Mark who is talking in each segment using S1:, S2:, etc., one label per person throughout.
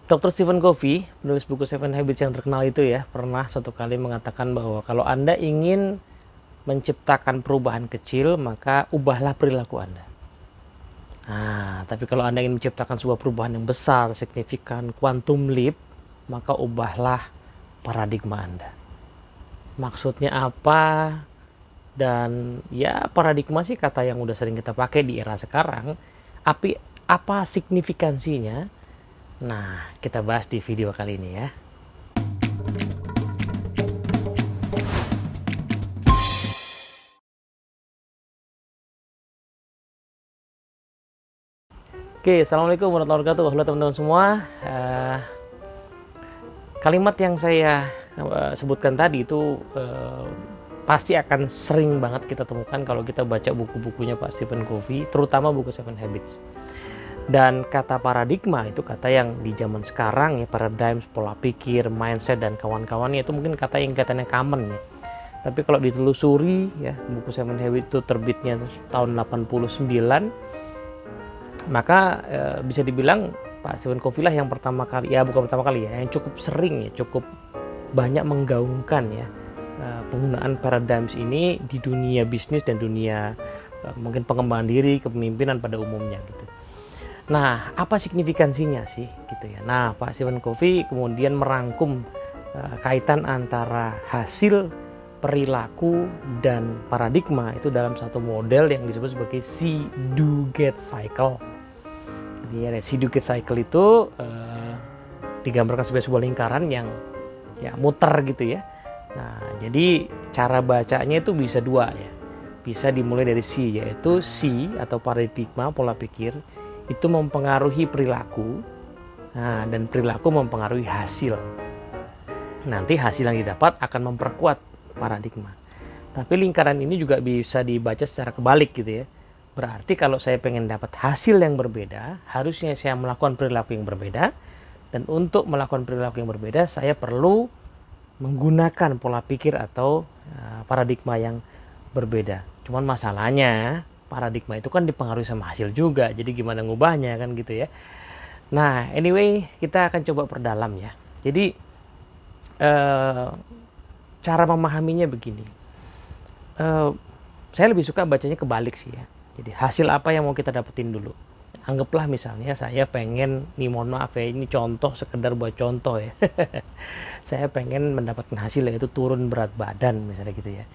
S1: Dr. Stephen Covey, penulis buku Seven Habits yang terkenal itu ya, pernah suatu kali mengatakan bahwa kalau Anda ingin menciptakan perubahan kecil, maka ubahlah perilaku Anda. Nah, tapi kalau Anda ingin menciptakan sebuah perubahan yang besar, signifikan, quantum leap, maka ubahlah paradigma Anda. Maksudnya apa? Dan ya paradigma sih kata yang udah sering kita pakai di era sekarang. Apa signifikansinya? Nah, kita bahas di video kali ini ya. Oke, assalamualaikum warahmatullahi wabarakatuh. Halo teman-teman semua. Kalimat yang saya sebutkan tadi itu pasti akan sering banget kita temukan kalau kita baca buku-bukunya Pak Stephen Covey, terutama buku Seven Habits. Dan kata paradigma itu kata yang di zaman sekarang ya, paradigm, pola pikir, mindset dan kawan-kawannya itu mungkin kata yang katanya common ya. Tapi kalau ditelusuri ya, buku Seven Habits itu terbitnya tahun 89, maka bisa dibilang Pak Stephen Covey lah yang pertama kali, ya bukan pertama kali ya, yang cukup sering ya, cukup banyak menggaungkan ya penggunaan paradigms ini di dunia bisnis dan dunia mungkin pengembangan diri, kepemimpinan pada umumnya gitu. Nah, apa signifikansinya sih gitu ya. Nah, Pak Stephen Covey kemudian merangkum kaitan antara hasil, perilaku dan paradigma itu dalam satu model yang disebut sebagai see do get cycle. Jadi see do get cycle itu digambarkan sebagai sebuah lingkaran yang ya muter gitu ya. Nah, jadi cara bacanya itu bisa dua ya. Bisa dimulai dari see, yaitu see atau paradigma, pola pikir itu mempengaruhi perilaku. Nah, dan perilaku mempengaruhi hasil. Nanti hasil yang didapat akan memperkuat paradigma. Tapi lingkaran ini juga bisa dibaca secara kebalik gitu ya. Berarti kalau saya pengen dapat hasil yang berbeda, harusnya saya melakukan perilaku yang berbeda. Dan untuk melakukan perilaku yang berbeda, saya perlu menggunakan pola pikir atau paradigma yang berbeda. Cuman masalahnya, paradigma itu kan dipengaruhi sama hasil juga. Jadi gimana ngubahnya kan gitu ya. Nah, anyway, kita akan coba perdalam ya. Jadi cara memahaminya begini. Saya lebih suka bacanya kebalik sih ya. Jadi hasil apa yang mau kita dapetin dulu. Anggaplah misalnya saya pengen, nih mohon maaf ya, ini contoh sekedar buat contoh ya. Saya pengen mendapatkan hasil yaitu turun berat badan misalnya gitu ya.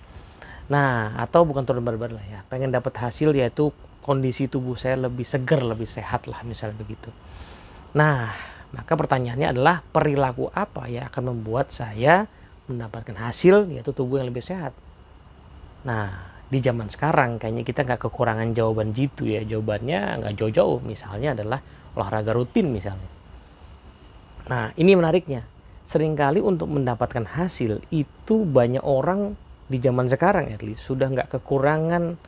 S1: Nah, atau bukan turun berat badan lah ya. Pengen dapat hasil yaitu kondisi tubuh saya lebih segar, lebih sehat lah misalnya begitu. Nah, maka pertanyaannya adalah perilaku apa yang akan membuat saya mendapatkan hasil yaitu tubuh yang lebih sehat. Nah, di zaman sekarang kayaknya kita nggak kekurangan jawaban gitu ya. Jawabannya nggak jauh-jauh, misalnya adalah olahraga rutin misalnya. Nah, ini menariknya. Seringkali untuk mendapatkan hasil itu banyak orang di zaman sekarang at least sudah nggak kekurangan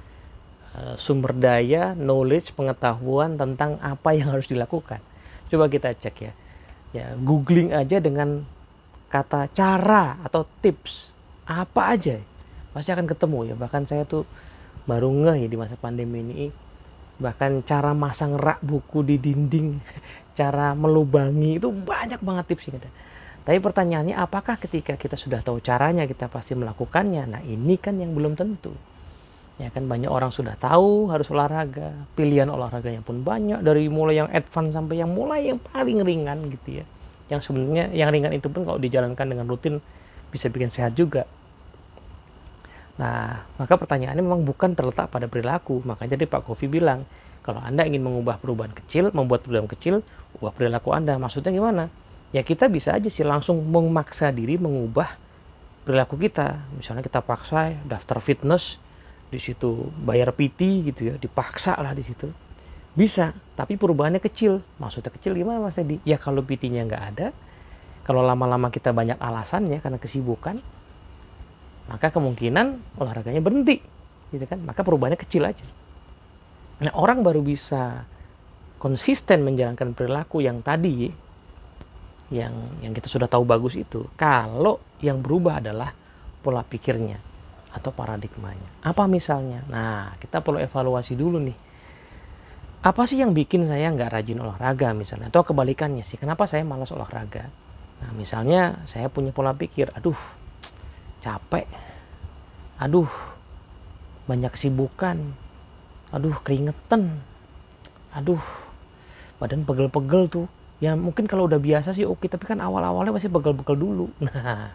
S1: sumber daya, knowledge, pengetahuan tentang apa yang harus dilakukan. Coba kita cek ya. Ya, googling aja dengan kata cara atau tips. Apa aja pasti akan ketemu ya. Bahkan saya tuh baru ngeh ya di masa pandemi ini, bahkan cara masang rak buku di dinding, cara melubangi, itu banyak banget tipsnya. Tapi pertanyaannya, apakah ketika kita sudah tahu caranya kita pasti melakukannya? Nah, ini kan yang belum tentu. Ya kan, banyak orang sudah tahu harus olahraga, pilihan olahraganya pun banyak, dari mulai yang advance sampai yang mulai yang paling ringan gitu ya. Yang sebenarnya yang ringan itu pun kalau dijalankan dengan rutin bisa bikin sehat juga. Nah, maka pertanyaannya memang bukan terletak pada perilaku. Makanya tadi Pak Covey bilang, kalau Anda ingin mengubah perubahan kecil, membuat perubahan kecil, ubah perilaku Anda. Maksudnya gimana? Ya kita bisa aja sih langsung memaksa diri mengubah perilaku kita. Misalnya kita paksa daftar fitness, di situ bayar PT gitu ya, dipaksa lah di situ. Bisa, tapi perubahannya kecil. Maksudnya kecil gimana Mas Teddy? Ya kalau PT-nya nggak ada, kalau lama-lama kita banyak alasannya karena kesibukan, maka kemungkinan olahraganya berhenti gitu kan, maka perubahannya kecil aja. Nah, orang baru bisa konsisten menjalankan perilaku yang tadi yang kita sudah tahu bagus itu kalau yang berubah adalah pola pikirnya atau paradigmanya. Apa misalnya? Nah, kita perlu evaluasi dulu nih. Apa sih yang bikin saya nggak rajin olahraga misalnya? Atau kebalikannya sih, kenapa saya malas olahraga? Nah, misalnya saya punya pola pikir, aduh capek, aduh banyak kesibukan, aduh keringetan, aduh badan pegel-pegel tuh. Ya mungkin kalau udah biasa sih oke, tapi kan awal-awalnya pasti pegel-pegel dulu. Nah,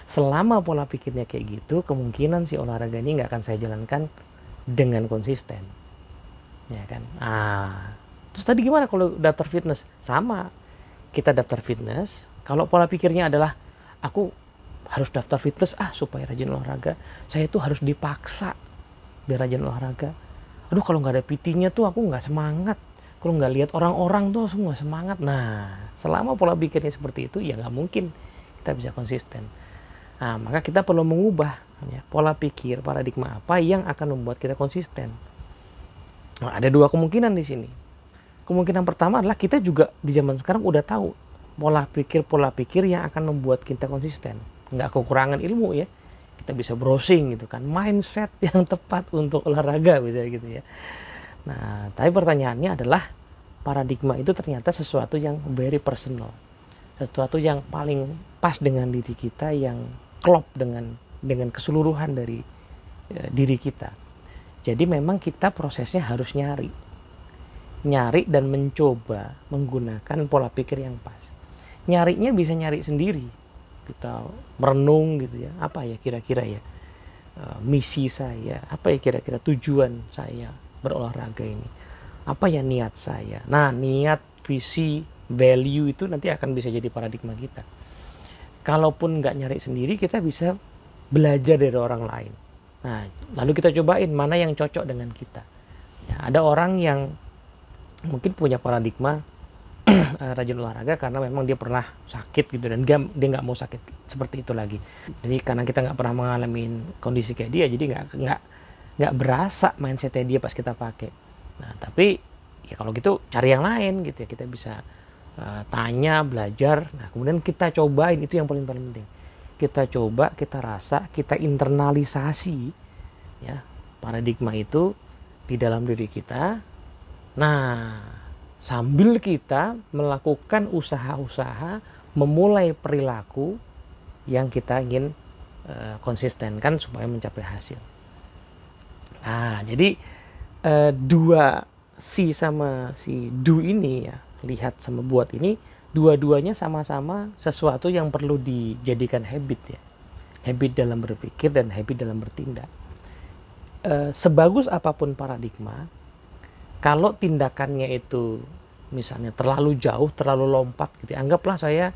S1: selama pola pikirnya kayak gitu, kemungkinan si olahraga ini nggak akan saya jalankan dengan konsisten. Ya kan? Terus tadi gimana kalau daftar fitness? Sama, kita daftar fitness, kalau pola pikirnya adalah aku harus daftar fitness supaya rajin olahraga, saya itu harus dipaksa biar rajin olahraga. Aduh kalau nggak ada PT-nya tuh aku nggak semangat, kalau nggak lihat orang-orang tuh aku nggak semangat. Nah, selama pola pikirnya seperti itu ya nggak mungkin kita bisa konsisten. Nah, maka kita perlu mengubah ya, pola pikir, paradigma apa yang akan membuat kita konsisten. Nah, ada dua kemungkinan di sini. Kemungkinan pertama adalah kita juga di zaman sekarang udah tahu pola pikir yang akan membuat kita konsisten. Nggak kekurangan ilmu ya. Kita bisa browsing gitu kan, mindset yang tepat untuk olahraga bisa gitu ya. Nah, tapi pertanyaannya adalah paradigma itu ternyata sesuatu yang very personal. Sesuatu yang paling pas dengan diri kita, yang klop dengan keseluruhan dari diri kita. Jadi memang kita prosesnya harus nyari dan mencoba menggunakan pola pikir yang pas. Nyarinya bisa nyari sendiri, kita merenung gitu ya, apa ya kira-kira ya misi saya, apa ya kira-kira tujuan saya berolahraga ini, apa ya niat saya. Nah, niat, visi, value itu nanti akan bisa jadi paradigma kita. Kalaupun nggak nyari sendiri, kita bisa belajar dari orang lain. Nah, lalu kita cobain mana yang cocok dengan kita. Ya, ada orang yang mungkin punya paradigma rajin olahraga karena memang dia pernah sakit gitu, dan dia nggak mau sakit seperti itu lagi. Jadi karena kita nggak pernah mengalami kondisi kayak dia, jadi nggak berasa mindsetnya dia pas kita pakai. Nah, tapi ya kalau gitu cari yang lain gitu ya, kita bisa tanya, belajar. Nah, kemudian kita cobain, itu yang paling penting. Kita coba, kita rasa, kita internalisasi ya paradigma itu di dalam diri kita. Nah, sambil kita melakukan usaha-usaha memulai perilaku yang kita ingin konsistenkan supaya mencapai hasil. Nah, jadi dua si sama si do ini ya, lihat sama buat ini, dua-duanya sama-sama sesuatu yang perlu dijadikan habit ya. Habit dalam berpikir dan habit dalam bertindak. Sebagus apapun paradigma, kalau tindakannya itu misalnya terlalu jauh, terlalu lompat gitu, anggaplah saya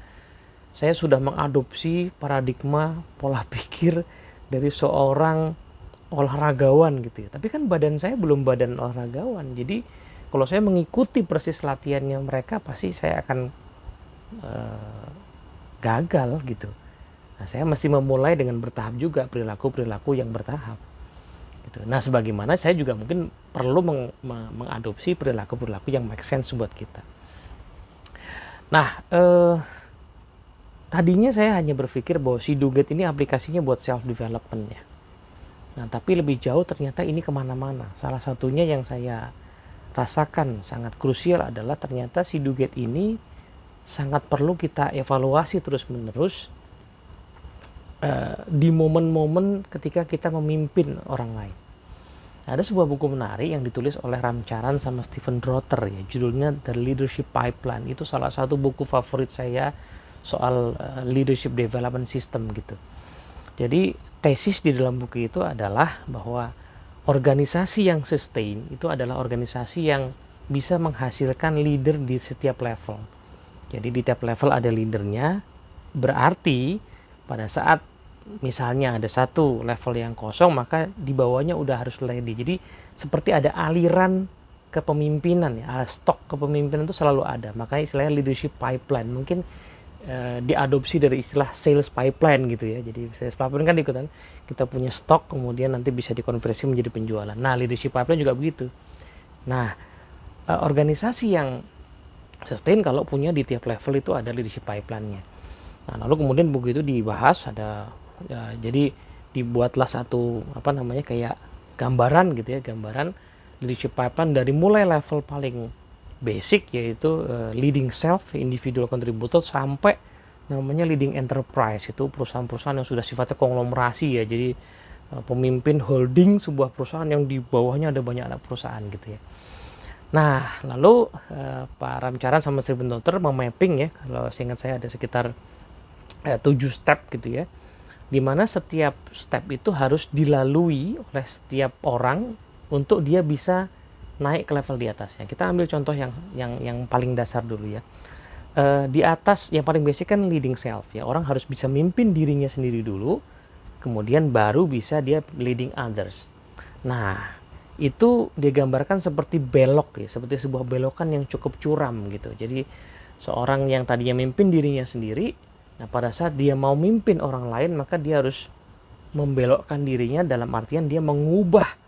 S1: sudah mengadopsi paradigma pola pikir dari seorang olahragawan gitu ya. Tapi kan badan saya belum badan olahragawan. Jadi kalau saya mengikuti persis latihannya mereka, pasti saya akan gagal gitu. Nah, saya mesti memulai dengan bertahap juga, perilaku-perilaku yang bertahap. Gitu. Nah, sebagaimana saya juga mungkin perlu mengadopsi perilaku-perilaku yang make sense buat kita. Nah, tadinya saya hanya berpikir bahwa si Dougate ini aplikasinya buat self development ya. Nah, tapi lebih jauh ternyata ini kemana-mana. Salah satunya yang saya rasakan sangat krusial adalah ternyata si Dougate ini sangat perlu kita evaluasi terus-menerus di momen-momen ketika kita memimpin orang lain. Ada sebuah buku menarik yang ditulis oleh Ram Charan sama Stephen Rother ya, judulnya The Leadership Pipeline. Itu salah satu buku favorit saya soal leadership development system gitu. Jadi tesis di dalam buku itu adalah bahwa organisasi yang sustain itu adalah organisasi yang bisa menghasilkan leader di setiap level. Jadi di tiap level ada leadernya, berarti pada saat misalnya ada satu level yang kosong, maka di bawahnya udah harus ready. Jadi seperti ada aliran kepemimpinan ya, stok kepemimpinan itu selalu ada. Makanya istilahnya leadership pipeline. Mungkin diadopsi dari istilah sales pipeline gitu ya. Jadi sales pipeline kan ikutan, kita punya stok kemudian nanti bisa dikonversi menjadi penjualan. Nah, leadership pipeline juga begitu. Nah, organisasi yang sustain kalau punya di tiap level itu ada leadership pipeline-nya. Nah, lalu kemudian buku itu dibahas, ada ya, jadi dibuatlah satu kayak gambaran gitu ya, gambaran Leadership pipeline dari mulai level paling basic, yaitu leading self, individual contributor, sampai namanya leading enterprise. Itu perusahaan-perusahaan yang sudah sifatnya konglomerasi ya, jadi pemimpin holding sebuah perusahaan yang di bawahnya ada banyak anak perusahaan gitu ya. Nah, lalu Pak Ramcharan sama Steven Daughter memapping ya, kalau seingat saya ada sekitar 7 step gitu ya, dimana setiap step itu harus dilalui oleh setiap orang untuk dia bisa naik ke level di atasnya. Kita ambil contoh yang paling dasar dulu ya. Di atas yang paling basic kan leading self ya, orang harus bisa mimpin dirinya sendiri dulu, kemudian baru bisa dia leading others. Nah, itu digambarkan seperti belok ya, seperti sebuah belokan yang cukup curam gitu. Jadi seorang yang tadinya mimpin dirinya sendiri, nah pada saat dia mau mimpin orang lain, maka dia harus membelokkan dirinya, dalam artian dia mengubah,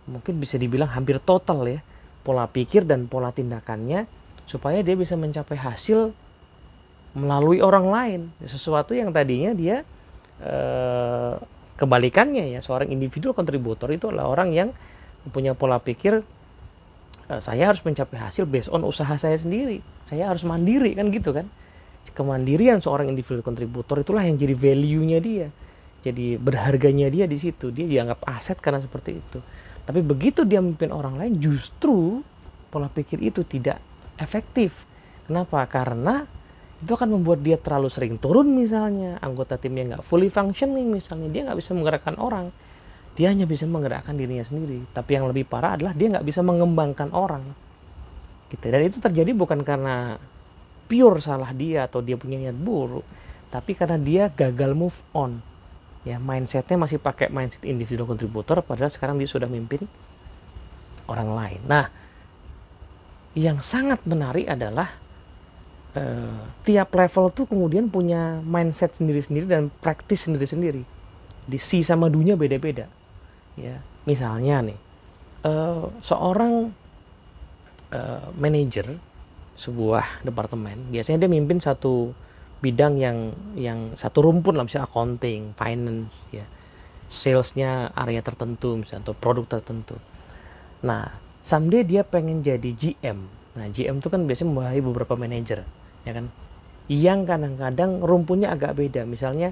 S1: mungkin bisa dibilang hampir total ya, pola pikir dan pola tindakannya, supaya dia bisa mencapai hasil melalui orang lain. Sesuatu yang tadinya dia kebalikannya ya, seorang individual kontributor itu adalah orang yang punya pola pikir saya harus mencapai hasil based on usaha saya sendiri, saya harus mandiri kan gitu kan. Kemandirian seorang individual kontributor itulah yang jadi value-nya dia, jadi berharganya dia di situ, dia dianggap aset karena seperti itu. Tapi begitu dia memimpin orang lain, justru pola pikir itu tidak efektif. Kenapa? Karena itu akan membuat dia terlalu sering turun, misalnya anggota timnya nggak fully functioning, misalnya dia nggak bisa menggerakkan orang, dia hanya bisa menggerakkan dirinya sendiri. Tapi yang lebih parah adalah dia nggak bisa mengembangkan orang gitu. Dan itu terjadi bukan karena pure salah dia atau dia punya niat buruk, tapi karena dia gagal move on ya, mindsetnya masih pakai mindset individual contributor, padahal sekarang dia sudah mimpin orang lain. Nah, yang sangat menarik adalah tiap level tuh kemudian punya mindset sendiri-sendiri dan praktis sendiri-sendiri. Di C sama D-nya beda-beda ya. Misalnya nih, seorang manajer sebuah departemen, biasanya dia mimpin satu bidang yang satu rumpun lah, misalnya accounting, finance ya, salesnya area tertentu misalnya, atau produk tertentu. Nah, someday dia pengen jadi GM. Nah, GM itu kan biasanya membawahi beberapa manajer ya kan, yang kadang-kadang rumpunnya agak beda. Misalnya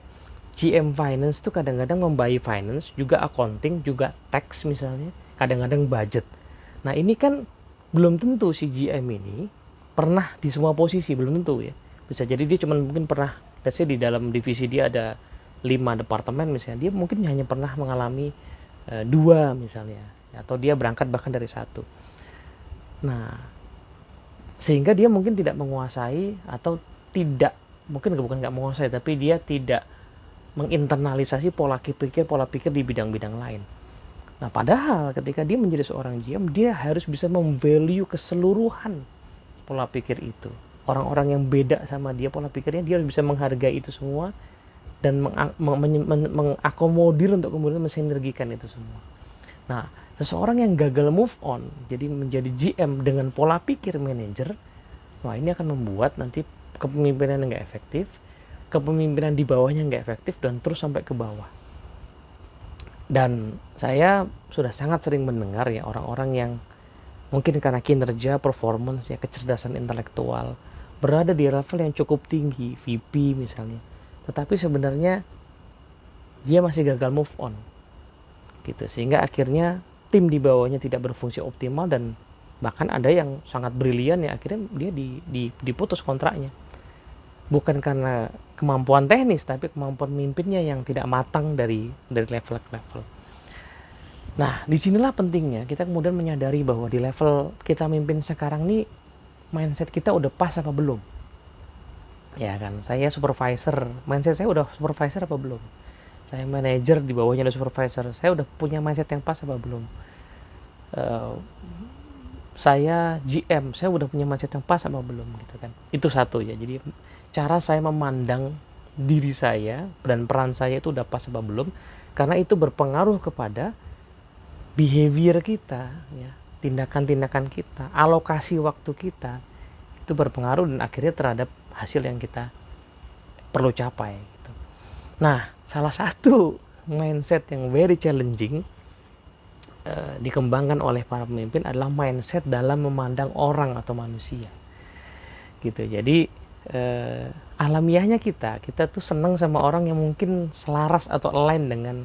S1: GM finance itu kadang-kadang membawahi finance, juga accounting, juga tax misalnya, kadang-kadang budget. Nah, ini kan belum tentu si GM ini pernah di semua posisi, belum tentu ya. Bisa jadi dia cuma mungkin pernah, let's say di dalam divisi dia ada 5 departemen misalnya, dia mungkin hanya pernah mengalami 2 misalnya, atau dia berangkat bahkan dari 1. Nah, sehingga dia mungkin tidak menguasai, atau tidak, mungkin bukan nggak menguasai, tapi dia tidak menginternalisasi pola pikir di bidang-bidang lain. Nah, padahal ketika dia menjadi seorang GM, dia harus bisa memvalue keseluruhan pola pikir itu. Orang-orang yang beda sama dia pola pikirnya, dia harus bisa menghargai itu semua dan mengakomodir untuk kemudian mensinergikan itu semua. Nah, seseorang yang gagal move on, jadi menjadi GM dengan pola pikir manajer, wah ini akan membuat nanti kepemimpinan yang nggak efektif, kepemimpinan di bawahnya nggak efektif, dan terus sampai ke bawah. Dan saya sudah sangat sering mendengar ya, orang-orang yang mungkin karena kinerja, performance, ya, kecerdasan intelektual, berada di level yang cukup tinggi, VP misalnya, tetapi sebenarnya dia masih gagal move on gitu, sehingga akhirnya tim di bawahnya tidak berfungsi optimal, dan bahkan ada yang sangat brilian ya, akhirnya dia diputus kontraknya, bukan karena kemampuan teknis, tapi kemampuan memimpinnya yang tidak matang dari level ke level. Nah, disinilah pentingnya kita kemudian menyadari bahwa di level kita mimpin sekarang nih, mindset kita udah pas apa belum? Ya kan, saya supervisor, mindset saya udah supervisor apa belum? Saya manajer, di bawahnya ada supervisor, saya udah punya mindset yang pas apa belum? Saya GM, saya udah punya mindset yang pas apa belum gitu kan? Itu satu ya. Jadi cara saya memandang diri saya dan peran saya itu udah pas apa belum? Karena itu berpengaruh kepada behavior kita ya, tindakan-tindakan kita, alokasi waktu kita, itu berpengaruh dan akhirnya terhadap hasil yang kita perlu capai gitu. Nah, salah satu mindset yang very challenging dikembangkan oleh para pemimpin adalah mindset dalam memandang orang atau manusia gitu. Jadi alamiahnya kita tuh senang sama orang yang mungkin selaras atau align dengan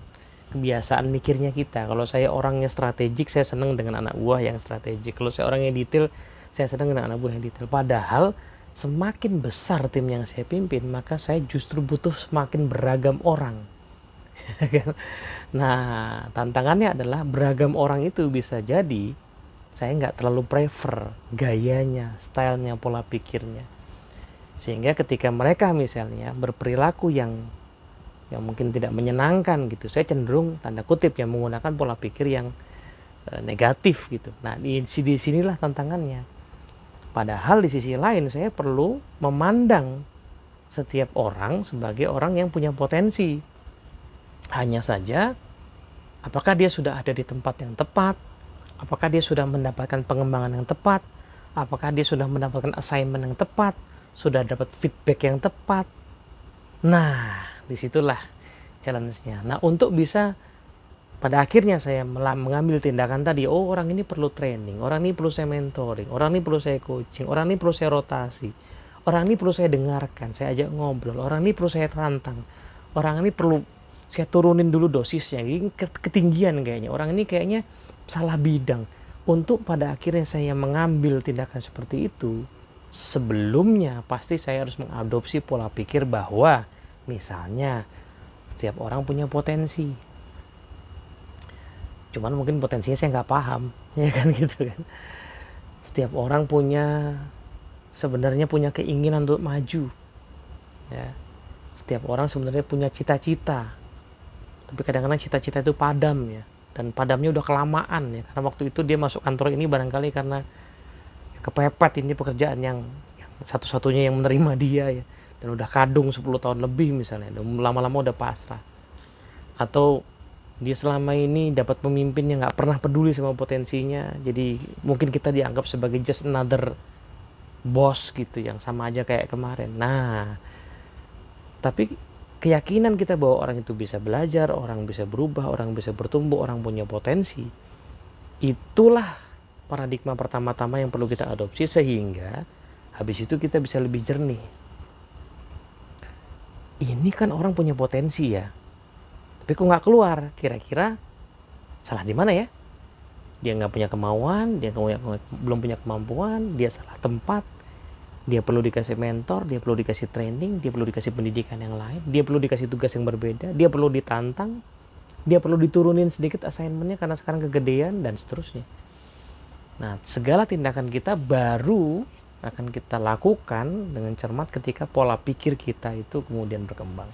S1: kebiasaan mikirnya kita. Kalau saya orangnya strategik, saya senang dengan anak buah yang strategik. Kalau saya orangnya detail, saya senang dengan anak buah yang detail. Padahal semakin besar tim yang saya pimpin, maka saya justru butuh semakin beragam orang. Nah, tantangannya adalah beragam orang itu bisa jadi saya nggak terlalu prefer gayanya, stylenya, pola pikirnya. Sehingga ketika mereka misalnya berperilaku yang mungkin tidak menyenangkan gitu, saya cenderung tanda kutip yang menggunakan pola pikir yang negatif gitu. Nah, di sinilah tantangannya. Padahal di sisi lain saya perlu memandang setiap orang sebagai orang yang punya potensi. Hanya saja apakah dia sudah ada di tempat yang tepat, apakah dia sudah mendapatkan pengembangan yang tepat, apakah dia sudah mendapatkan assignment yang tepat, sudah dapat feedback yang tepat. Nah, disitulah challenge-nya. Nah, untuk bisa pada akhirnya saya mengambil tindakan tadi, oh orang ini perlu training, orang ini perlu saya mentoring, orang ini perlu saya coaching, orang ini perlu saya rotasi, orang ini perlu saya dengarkan, saya ajak ngobrol, orang ini perlu saya tantang, orang ini perlu saya turunin dulu dosisnya, ini ketinggian kayaknya, orang ini kayaknya salah bidang. Untuk pada akhirnya saya mengambil tindakan seperti itu, sebelumnya pasti saya harus mengadopsi pola pikir bahwa misalnya setiap orang punya potensi. Cuman mungkin potensinya saya nggak paham, ya kan gitu kan. Setiap orang sebenarnya punya keinginan untuk maju. Ya. Setiap orang sebenarnya punya cita-cita. Tapi kadang-kadang cita-cita itu padam ya. Dan padamnya udah kelamaan ya. Karena waktu itu dia masuk kantor ini barangkali karena kepepet, ini pekerjaan yang satu-satunya yang menerima dia ya. Dan udah kadung 10 tahun lebih misalnya. Dan lama-lama udah pasrah. Atau dia selama ini dapat pemimpin yang nggak pernah peduli sama potensinya, jadi mungkin kita dianggap sebagai just another boss gitu yang sama aja kayak kemarin. Nah, tapi keyakinan kita bahwa orang itu bisa belajar, orang bisa berubah, orang bisa bertumbuh, orang punya potensi, itulah paradigma pertama-tama yang perlu kita adopsi sehingga habis itu kita bisa lebih jernih. Ini kan orang punya potensi ya, tapi kok nggak keluar, kira-kira salah di mana ya? Dia nggak punya kemauan, dia belum punya kemampuan, dia salah tempat, dia perlu dikasih mentor, dia perlu dikasih training, dia perlu dikasih pendidikan yang lain, dia perlu dikasih tugas yang berbeda, dia perlu ditantang, dia perlu diturunin sedikit assignmentnya karena sekarang kegedean dan seterusnya. Nah, segala tindakan kita baru akan kita lakukan dengan cermat ketika pola pikir kita itu kemudian berkembang.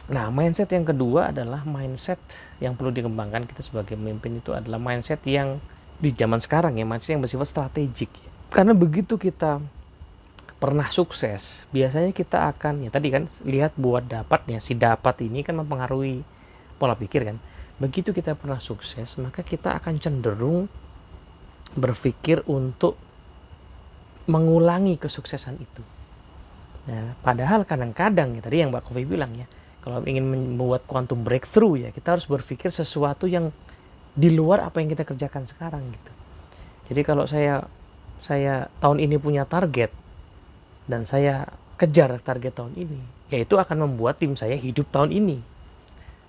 S1: Nah, mindset yang kedua adalah mindset yang perlu dikembangkan kita sebagai pemimpin, itu adalah mindset yang di zaman sekarang ya, mindset yang bersifat strategik. Karena begitu kita pernah sukses, biasanya kita akan, ya tadi kan lihat buat dapatnya, si dapat ini kan mempengaruhi pola pikir kan. Begitu kita pernah sukses, maka kita akan cenderung berpikir untuk mengulangi kesuksesan itu. Nah, padahal kadang-kadang ya tadi yang Mbak Kofi bilang ya, kalau ingin membuat quantum breakthrough ya, kita harus berpikir sesuatu yang di luar apa yang kita kerjakan sekarang gitu. Jadi kalau saya tahun ini punya target dan saya kejar target tahun ini, ya itu akan membuat tim saya hidup tahun ini.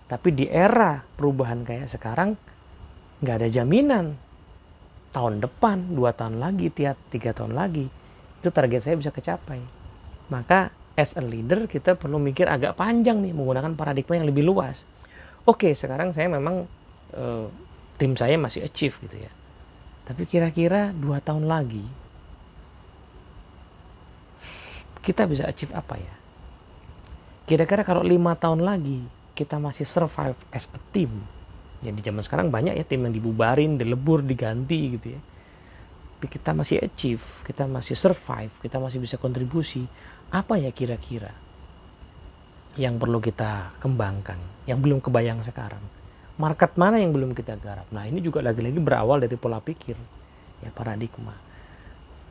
S1: Tapi di era perubahan kayak sekarang, nggak ada jaminan tahun depan, 2 tahun lagi, 3 tahun lagi, itu target saya bisa kecapai. Maka as a leader kita perlu mikir agak panjang nih, menggunakan paradigma yang lebih luas. Oke, sekarang saya memang tim saya masih achieve gitu ya. Tapi kira-kira 2 tahun lagi kita bisa achieve apa ya? Kira-kira kalau 5 tahun lagi kita masih survive as a team. Ya di zaman sekarang banyak ya tim yang dibubarin, dilebur, diganti gitu ya. Tapi kita masih achieve, kita masih survive, kita masih bisa kontribusi. Apa ya kira-kira yang perlu kita kembangkan, yang belum kebayang sekarang? Market mana yang belum kita garap? Nah, ini juga lagi-lagi berawal dari pola pikir, ya paradigma.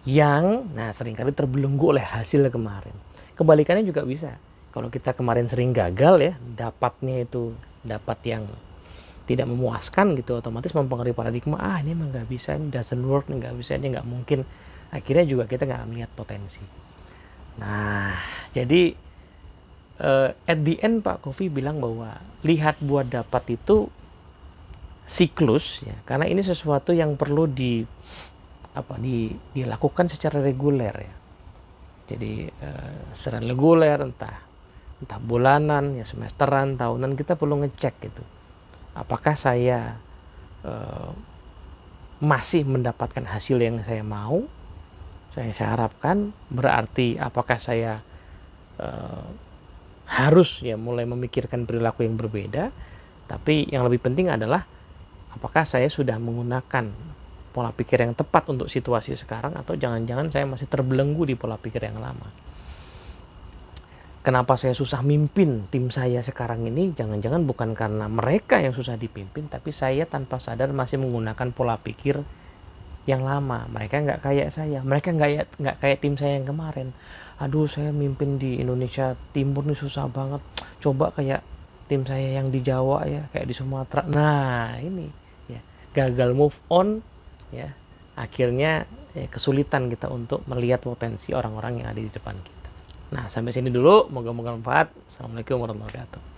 S1: Yang, seringkali terbelenggu oleh hasil kemarin. Kebalikannya juga bisa. Kalau kita kemarin sering gagal ya, dapatnya itu dapat yang tidak memuaskan gitu, otomatis mempengaruhi paradigma, ini emang nggak bisa, ini doesn't work, ini nggak bisa, ini nggak mungkin. Akhirnya juga kita nggak melihat potensi. Nah, jadi at the end Pak Kofi bilang bahwa lihat buat dapat itu siklus ya, karena ini sesuatu yang perlu dilakukan secara reguler ya. Jadi secara reguler, entah bulanan ya, semesteran, tahunan, kita perlu ngecek gitu. Apakah saya masih mendapatkan hasil yang saya mau, saya harapkan, berarti apakah saya harus ya mulai memikirkan perilaku yang berbeda. Tapi yang lebih penting adalah apakah saya sudah menggunakan pola pikir yang tepat untuk situasi sekarang, atau jangan-jangan saya masih terbelenggu di pola pikir yang lama. Kenapa saya susah mimpin tim saya sekarang ini? Jangan-jangan bukan karena mereka yang susah dipimpin, tapi saya tanpa sadar masih menggunakan pola pikir yang lama. Mereka nggak kayak saya, mereka nggak kayak tim saya yang kemarin. Aduh, saya mimpin di Indonesia Timur nih susah banget. Coba kayak tim saya yang di Jawa ya, kayak di Sumatera. Nah, ini ya, gagal move on ya. Akhirnya ya, kesulitan kita untuk melihat potensi orang-orang yang ada di depan kita. Nah, sampai sini dulu. Moga-moga bermanfaat. Assalamualaikum warahmatullahi wabarakatuh.